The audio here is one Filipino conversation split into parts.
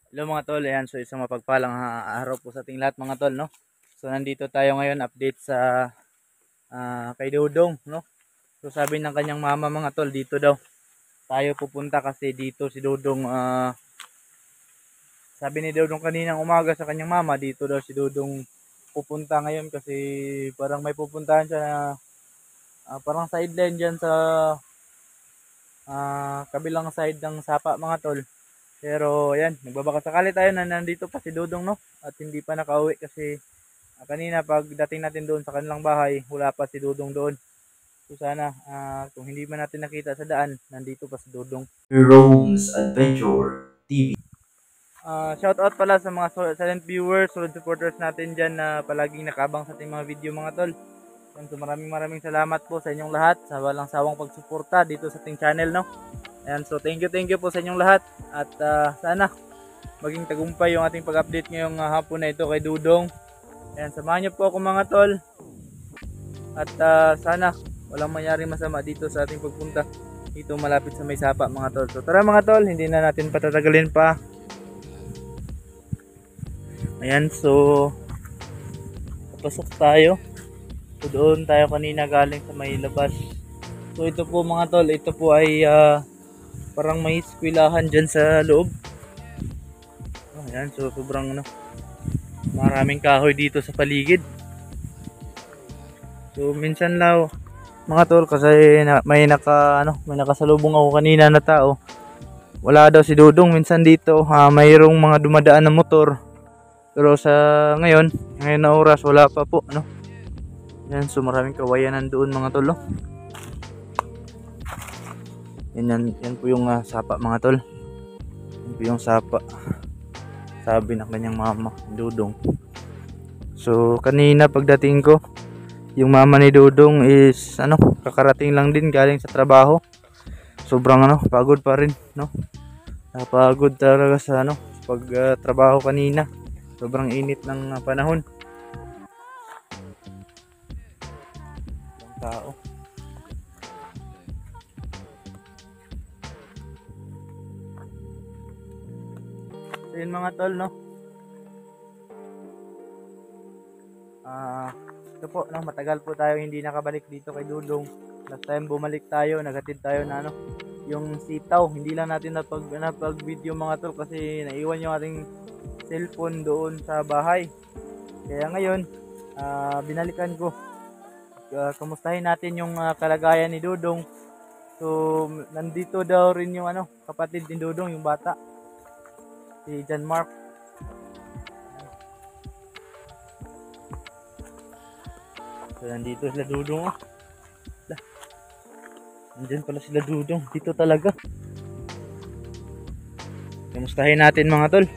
Hello mga tol, ayan, so isang mapagpalang araw po sa ating lahat mga tol, no? So nandito tayo ngayon, update sa kay Dodong, no? So sabi ng kanyang mama mga tol, dito daw tayo pupunta kasi dito si Dodong, sabi ni Dodong kaninang umaga sa kanyang mama, dito daw si Dodong pupunta ngayon kasi parang may pupuntahan siya na parang sideline dyan sa kabilang side ng sapa mga tol. Pero ayan, nagbabaka sakali tayo na nandito pa si Dodong, no? At hindi pa nakauwi kasi kanina pagdating natin doon sa kanilang bahay, wala pa si Dodong doon. So sana kung hindi man natin nakita sa daan, nandito pa si Dodong. Rome's Adventure TV. Shout out pala sa mga silent viewers, solid supporters natin dyan na palaging nakabang sa ating mga video mga tol. So maraming salamat po sa inyong lahat sa walang sawang pagsuporta dito sa ating channel, no? Ayan, so thank you po sa inyong lahat at sana maging tagumpay yung ating pag-update ngayong hapon na ito kay Dudong. Ayan, samahan niyo po ako mga tol at sana walang mangyaring masama dito sa ating pagpunta dito malapit sa may sapa mga tol. So tara mga tol, hindi na natin patatagalin pa. Ayan, so papasok tayo. So doon tayo kanina galing sa may labas. So ito po mga tol, ito po ay parang may eskwelahan dyan sa loob. Ayan, so sobrang maraming kahoy dito sa paligid. So minsan lang mga tol kasi may nakasalubong ako kanina na tao. Wala daw si Dodong minsan dito. Mayroong mga dumadaan na motor. Pero sa ngayon na oras wala pa po, no. Ayan, so maraming kawayanan doon mga tol, no? Yan po yung sapa mga tol. Yan po yung sapa. Sabi ng kanyang mama, Dodong. So kanina pagdating ko, yung mama ni Dodong is kakarating lang din galing sa trabaho. Sobrang pagod pa rin, no? Napagod talaga sa pag trabaho kanina. Sobrang init ng panahon. Ang tao. So yun mga tol, no? Ito po, no, matagal po tayo hindi nakabalik dito kay Dudong. Last time bumalik tayo, naghatid tayo na yung sitaw. Hindi lang natin napag video mga tol kasi naiwan yung ating cellphone doon sa bahay. Kaya ngayon, binalikan ko. Kamustahin natin yung kalagayan ni Dudong. So nandito daw rin yung kapatid ni Dudong, yung bata, si John Mark. So nandito sila Dudong, Nandyan pala sila Dudong. Dito talaga. Kamustahin natin mga tol.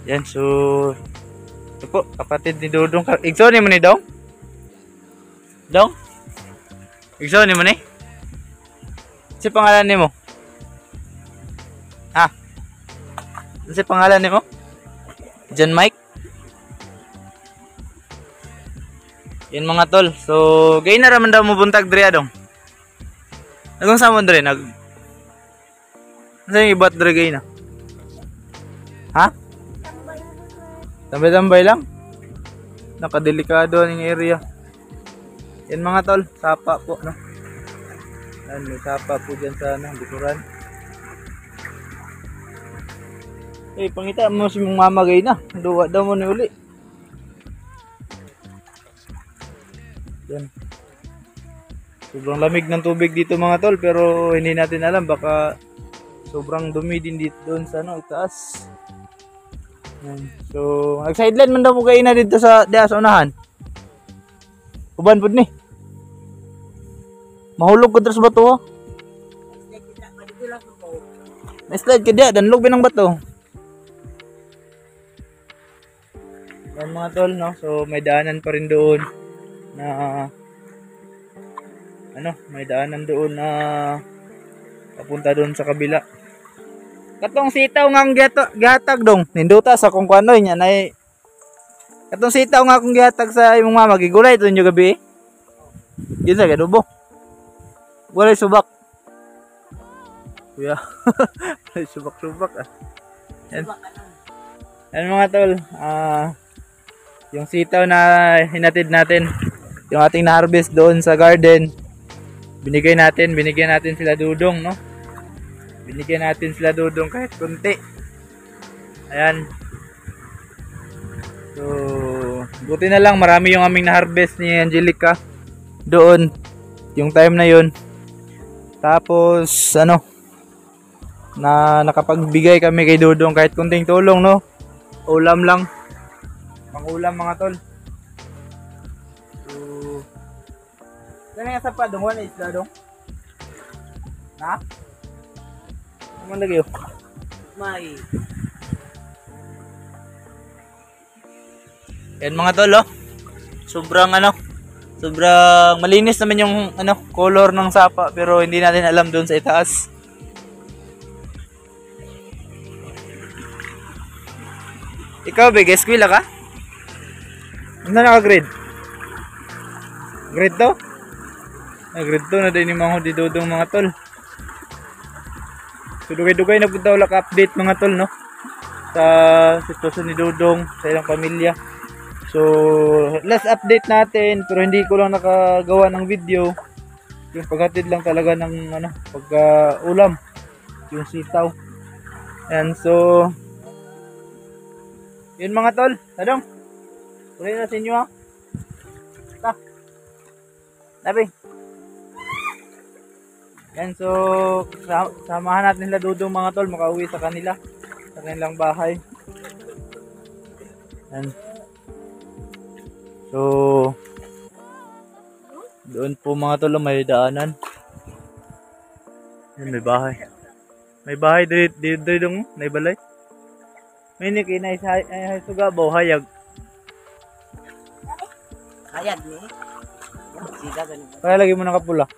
Yan, so ito po, kapatid ni Dudong. Igso ni mo ni Dong? Dong? Igso ni mo ni? Si pangalan ni mo? Ha? Si pangalan ni mo? John Mike? Yan mga tol. So, gay na raman daw mo buntag dre Dong. Nagong sa mo dre nag ano yung ibat dre gay na? Ha? Tambay-tambay lang. Nakadelikado ng area. Yan mga tol, sapa po, no? Yan, may sapa po dyan sa likuran. Pangita mo si mong mamagay na. Duwa daw mo ni uli. Yan. Sobrang lamig ng tubig dito mga tol, pero hindi natin alam, baka sobrang dumi din dito doon sa itaas. Yan. So, nag-sideline man daw mo kayo na dito sa unahan. Uban po ni. Mahulog ko sa bato, ha? May slide ka diya, danlog binang bato. Yan mga tol, no? So may daanan pa rin doon na may daanan doon na papunta doon sa kabila. Katong sitaw ngang gatag dong. Ninduta sa kung kuano niya nay Katong sitaw nga akong gihatag sa imong mama, gigulay ito nyo gabi. Yun sa gadubo. Walay subak. Kuya. Walay subak-subak ah. Yan. Yan mga tol. Yung sitaw na hinatid natin. Yung ating na-harvest doon sa garden. Binigyan natin sila Dudong, no? Binigyan natin sila Dudong kahit kunti. Ayan. So, buti na lang marami yung aming na-harvest ni Angelica doon yung time na yun. Tapos ano, na nakapagbigay kami kay Dudong kahit kunting tulong, no? Ulam lang. Pang-ulam mga tol. So, kaya nga sa padong wala isla dong. Na? Naman lagi yun. May. Yan mga tol, oh. Sobrang malinis naman yung color ng sapa, pero hindi natin alam doon sa itaas. Ikaw, big eskwela ka? Ano na ka-grade? Grade 2? Grade 2 na din yung mga didudong mga tol. So, dugay-dugay na punta wala ka-update mga tol, no? Sa sitwasyon ni Dudong, sa ilang pamilya. So, last update natin, pero hindi ko lang nakagawa ng video. Yung paghatid lang talaga ng pagka-ulam, yung sitaw. And so, yun mga tol, Tadong. Uli na sa inyo ha. Ta. Tabi. Yan, so, samahan natin nila Dudong mga tol, makauwi sa kanilang bahay. Yan. So, doon po mga tol may daanan. Yan, may bahay. May bahay dito dong, may balay. May nikinay sa suga baw hayag. Hayag ni. Sida ganun. Kaya lagi mo nakapula.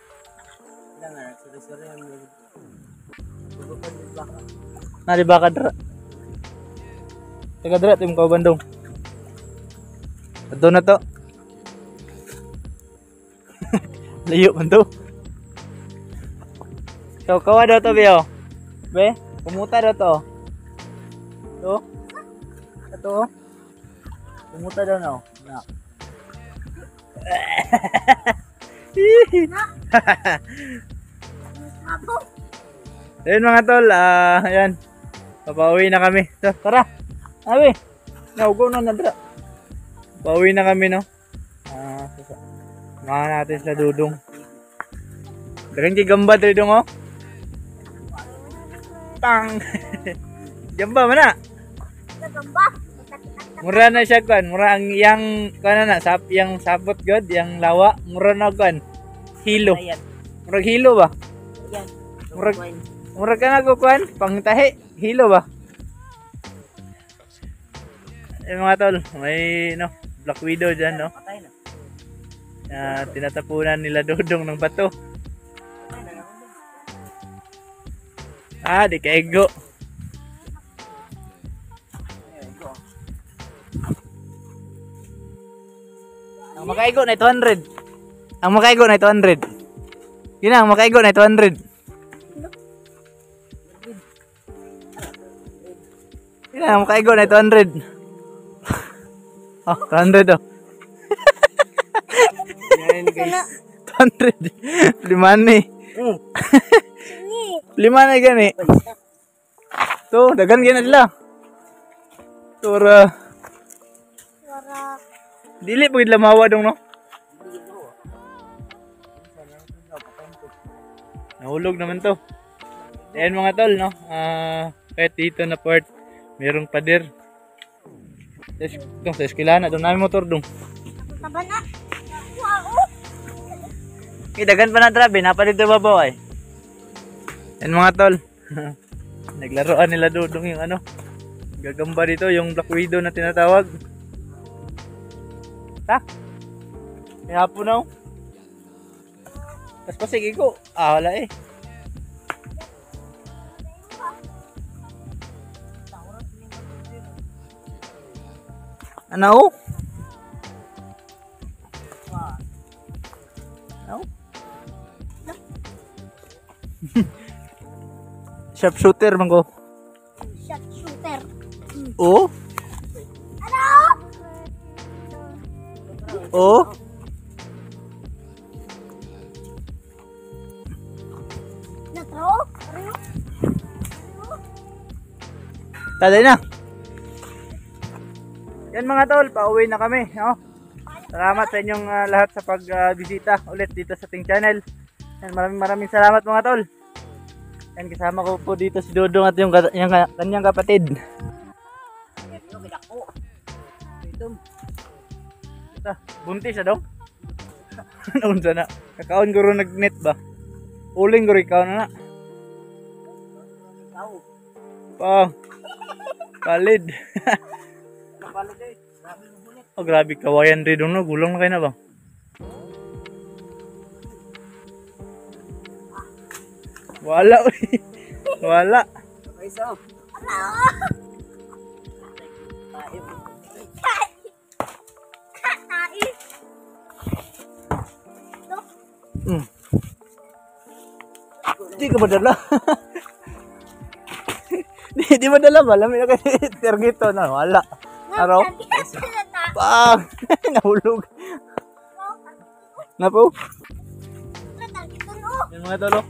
Lang nga, suri-suri ang bubukod ng baka. Nari baka dra. Taga dra tim ko Bandung. Ato na to. Layo man to. So, kawa daw to, Bio. Be, kumuta daw to. To? Ito. Kumuta daw na. Na. Ayun mga tol, ayan. Papauwi na kami. So, tara. Abi. Naugo na nadra. Pauwi na kami, no? Samahan natin sa Dudong. Dagang gigamba Dudong, oh. Pang! Gamba mana? Gamba. Mura na siya kan. Mura ang yang yang sabot god, yang lawa, mura na kan. Hilo. Murag hilo ba? Yan. Murag ka na ko kan, pangtahi, hilo ba? Mga tol, may Black Widow dyan, no? Patay na. Tinatapunan nila Dudong ng bato. Di kaigo. Ang makaigo na 200. Ang makaigo na 200. Yun ang makaigo na 200. Yun ang makaigo na 200. Oh, 200 oh. Yan guys. 200. Liman ni. Lima na gani. So, dagan gani nila. Tura. Dili po lamawa dong, no? Nahulog naman to. Ayan mga tol, no? Kahit dito na part, mayroong pader. Sa eskwela na, doon namin motor dong. Taba na. Wow. Dagan pa na trabe, napalit na babaw ay. Yan mga tol. Naglaruan nila Dudong yung gagamba dito, yung Black Widow na tinatawag. Ta? May hapon na. Tapos pasig ko. Wala eh. Ano? Sharpshooter man ko. Shot shooter. Oh? Ano? Oh? Natro? Ano? Taday na. Yan mga tol, pauwi na kami, no? Salamat sa inyong lahat sa pagbisita ulit dito sa ating channel. Yan, maraming salamat mga tol. Yan, kasama ko po dito si Dodong at yung kanyang kapatid. Ito, buntis siya dong. Noon sana. Kakaon guro nagnet ba? Uling guro ikaw na na. Pa. Palid. Oh, grabe kawayan rin doon, no? Gulong na kayo na ba? Wala, uy. Wala. Nais. Hmm. Di ka madala. Di madala ba? Lamig na kasi tergito na. Wala. Araw? Pang! Nahulog. Napo? Yan mga tolo.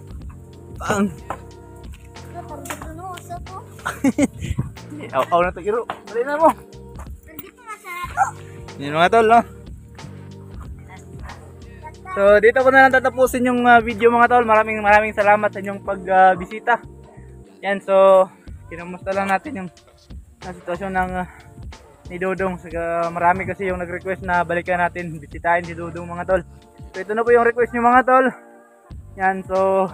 Pang! Aw na to kiro. Dali na mo. Yan mga tol, no? So dito ko na lang tatapusin yung video mga tol. Maraming salamat sa inyong pagbisita. Yan, so kinumusta lang natin yung sitwasyon ng ni Dodong. Marami kasi yung nag-request na balikan natin, bisitahin si Dodong mga tol. So ito na po yung request nyo mga tol. Yan, so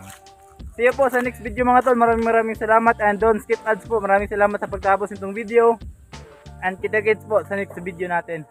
see you po sa next video mga tol. Maraming salamat and don't skip ads po. Maraming salamat sa pagtapos nitong video. And kita-kits po sa next video natin.